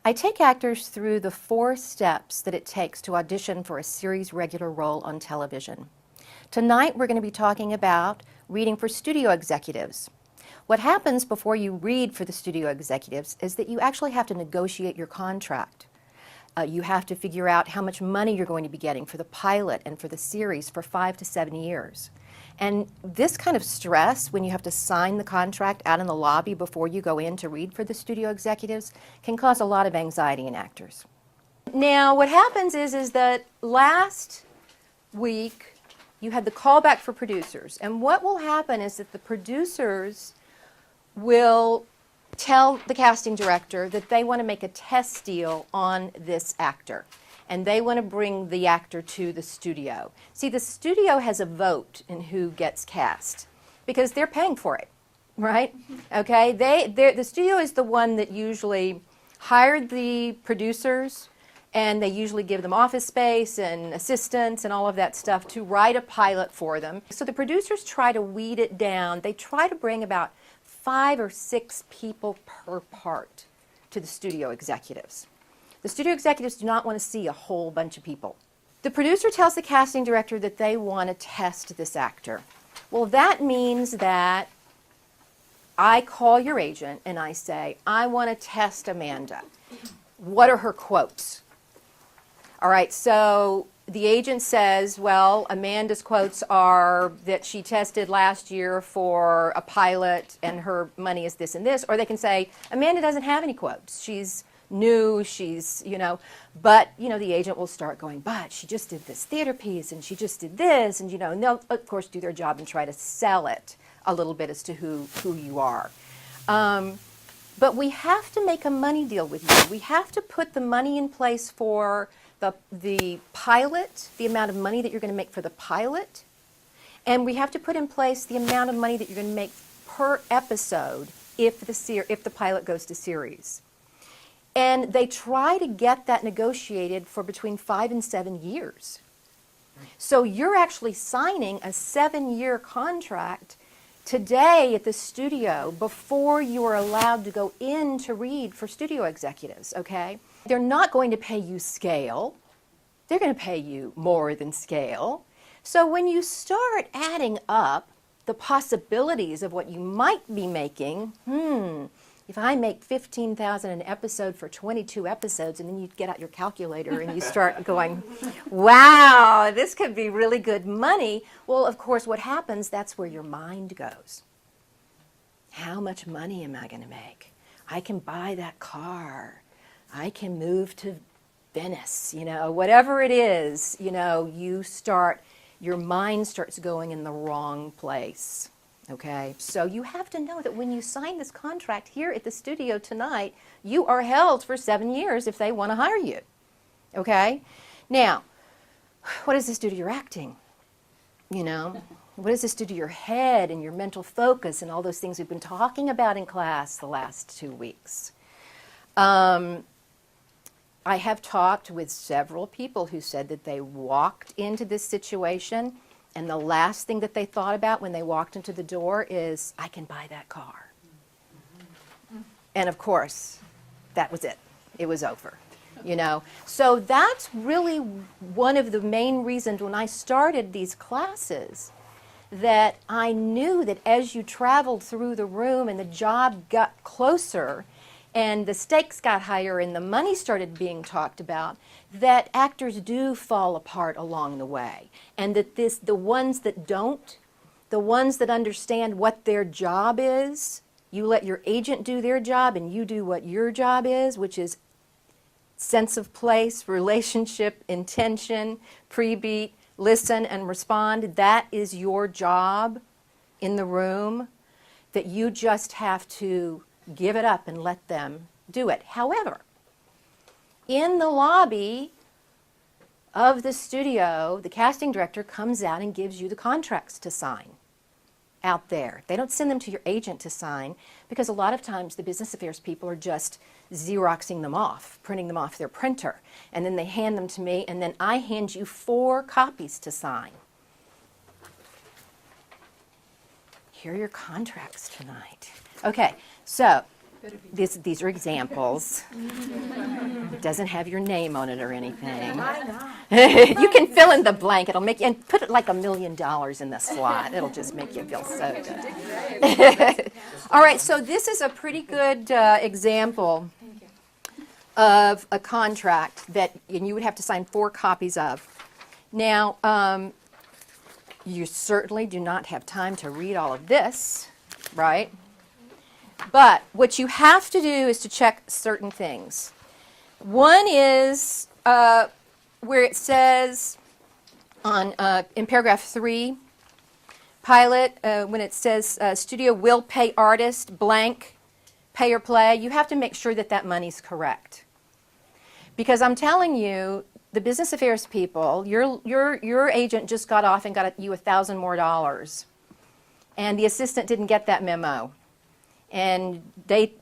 I take actors through the 4 steps that it takes to audition for a series regular role on television. Tonight we're going to be talking about reading for studio executives. What happens before you read for the studio executives is that you actually have to negotiate your contract. You have to figure out how much money you're going to be getting for the pilot and for the series for 5 to 7 years. And this kind of stress, when you have to sign the contract out in the lobby before you go in to read for the studio executives, can cause a lot of anxiety in actors. Now, what happens is that last week you had the callback for producers. And what will happen is that the producers will tell the casting director that they want to make a test deal on this actor. And they want to bring the actor to the studio. See, the studio has a vote in who gets cast because they're paying for it, right? Okay, the studio is the one that usually hired the producers, and they usually give them office space and assistants and all of that stuff to write a pilot for them. So the producers try to weed it down. They try to bring about 5 or 6 people per part to the studio executives. The studio executives do not want to see a whole bunch of people. The producer tells the casting director that they want to test this actor. Well, that means that I call your agent and I say, I want to test Amanda. What are her quotes? All right, so the agent says, well, Amanda's quotes are that she tested last year for a pilot and her money is this and this. Or they can say, Amanda doesn't have any quotes. She's new, she's, but, the agent will start going, but she just did this theater piece and she just did this, and, and they'll, of course, do their job and try to sell it a little bit as to who you are. But we have to make a money deal with you. We have to put the money in place for the pilot, the amount of money that you're going to make for the pilot, and we have to put in place the amount of money that you're going to make per episode if the pilot goes to series. And they try to get that negotiated for between 5 and 7 years. So you're actually signing a 7-year contract today at the studio before you are allowed to go in to read for studio executives, okay? They're not going to pay you scale. They're going to pay you more than scale. So when you start adding up the possibilities of what you might be making, if I make $15,000 an episode for 22 episodes, and then you get out your calculator and you start going, wow, this could be really good money. Well, of course, what happens, that's where your mind goes. How much money am I going to make? I can buy that car. I can move to Venice, whatever it is, your mind starts going in the wrong place. Okay, so you have to know that when you sign this contract here at the studio tonight, you are held for 7 years if they want to hire you. Okay? Now, what does this do to your acting? What does this do to your head and your mental focus and all those things we've been talking about in class the last 2 weeks? I have talked with several people who said that they walked into this situation and the last thing that they thought about when they walked into the door is, I can buy that car. And of course, that was it. It was over, So that's really one of the main reasons when I started these classes that I knew that as you traveled through the room and the job got closer and the stakes got higher and the money started being talked about, that actors do fall apart along the way. And that the ones that don't, the ones that understand what their job is, you let your agent do their job and you do what your job is, which is sense of place, relationship, intention, pre-beat, listen and respond. That is your job in the room, that you just have to give it up and let them do it. However, in the lobby of the studio, the casting director comes out and gives you the contracts to sign out there. They don't send them to your agent to sign because a lot of times the business affairs people are just Xeroxing them off, printing them off their printer, and then they hand them to me, and then I hand you 4 copies to sign. Here are your contracts tonight. Okay, so these are examples. It doesn't have your name on it or anything. Why not? You can fill in the blank. It'll make you, and put it like $1 million in the slot. It'll just make you feel so good. All right, so this is a pretty good example of a contract that you would have to sign 4 copies of. Now, you certainly do not have time to read all of this, right? But what you have to do is to check certain things. One is where it says in paragraph 3, pilot, when it says studio will pay artist blank, pay or play, you have to make sure that that money's correct. Because I'm telling you, the business affairs people, your agent just got off and got you $1,000 more. And the assistant didn't get that memo. And they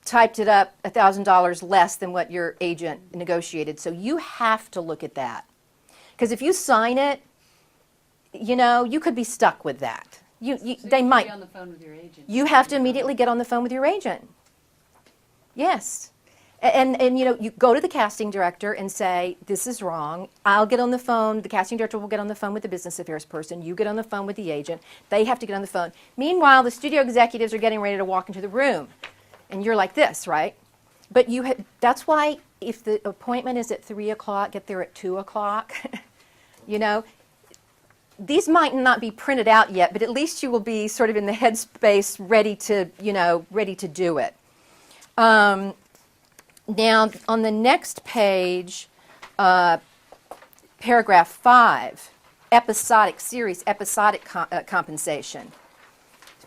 typed it up $1,000 less than what your agent negotiated. So you have to look at that. Because if you sign it, you know, you could be stuck with that. They might. Be on the phone with your agent. You have to immediately get on the phone with your agent. Yes. And you know, you go to the casting director and say, this is wrong. I'll get on the phone. The casting director will get on the phone with the business affairs person. You get on the phone with the agent. They have to get on the phone. Meanwhile, the studio executives are getting ready to walk into the room. And you're like this, right? But that's why if the appointment is at 3 o'clock, get there at 2 o'clock. You know, these might not be printed out yet, but at least you will be sort of in the headspace ready to, you know, ready to do it. Now, on the next page, paragraph 5, episodic series, episodic compensation.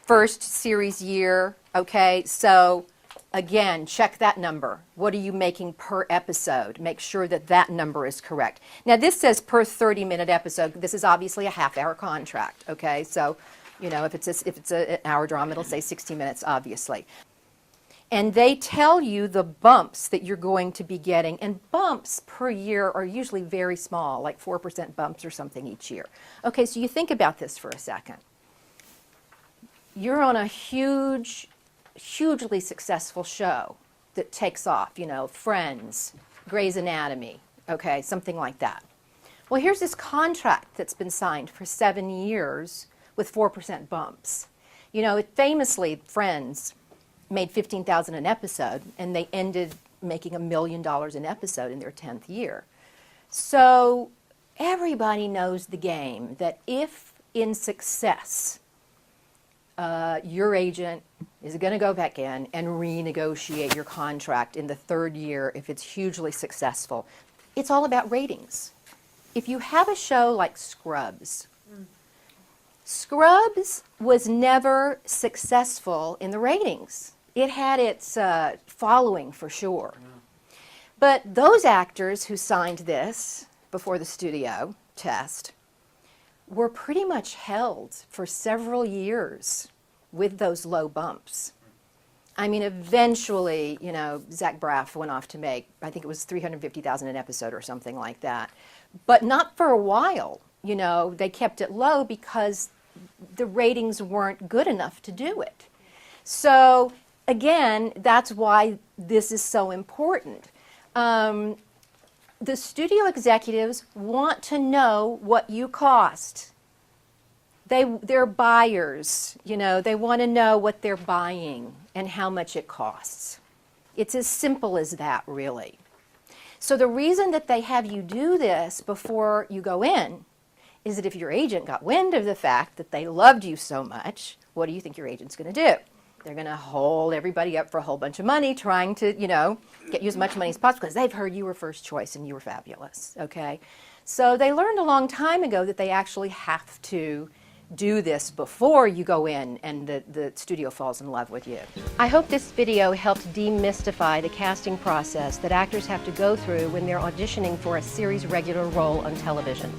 First series year, okay, so again, check that number. What are you making per episode? Make sure that that number is correct. Now, this says per 30-minute episode. This is obviously a half-hour contract, okay? So, you know, if it's an hour drama, it'll say 60 minutes, obviously. And they tell you the bumps that you're going to be getting. And bumps per year are usually very small, like 4% bumps or something each year. Okay, so you think about this for a second. You're on a hugely successful show that takes off, you know, Friends, Grey's Anatomy, okay, something like that. Well, here's this contract that's been signed for 7 years with 4% bumps. You know, famously, Friends made $15,000 an episode, and they ended making $1 million an episode in their 10th year. So everybody knows the game, that if in success, your agent is going to go back in and renegotiate your contract in the 3rd year if it's hugely successful. It's all about ratings. If you have a show like Scrubs, Scrubs was never successful in the ratings. It had its following for sure. But those actors who signed this before the studio test were pretty much held for several years with those low bumps. I mean, eventually, you know, Zach Braff went off to make, I think it was $350,000 an episode or something like that. But not for a while. You know, they kept it low because the ratings weren't good enough to do it. So again, that's why this is so important. The studio executives want to know what you cost. They're buyers, you know, they want to know what they're buying and how much it costs. It's as simple as that, really. So the reason that they have you do this before you go in is that if your agent got wind of the fact that they loved you so much, what do you think your agent's going to do? They're going to hold everybody up for a whole bunch of money, trying to, you know, get you as much money as possible because they've heard you were first choice and you were fabulous, okay? So they learned a long time ago that they actually have to do this before you go in and the studio falls in love with you. I hope this video helped demystify the casting process that actors have to go through when they're auditioning for a series regular role on television.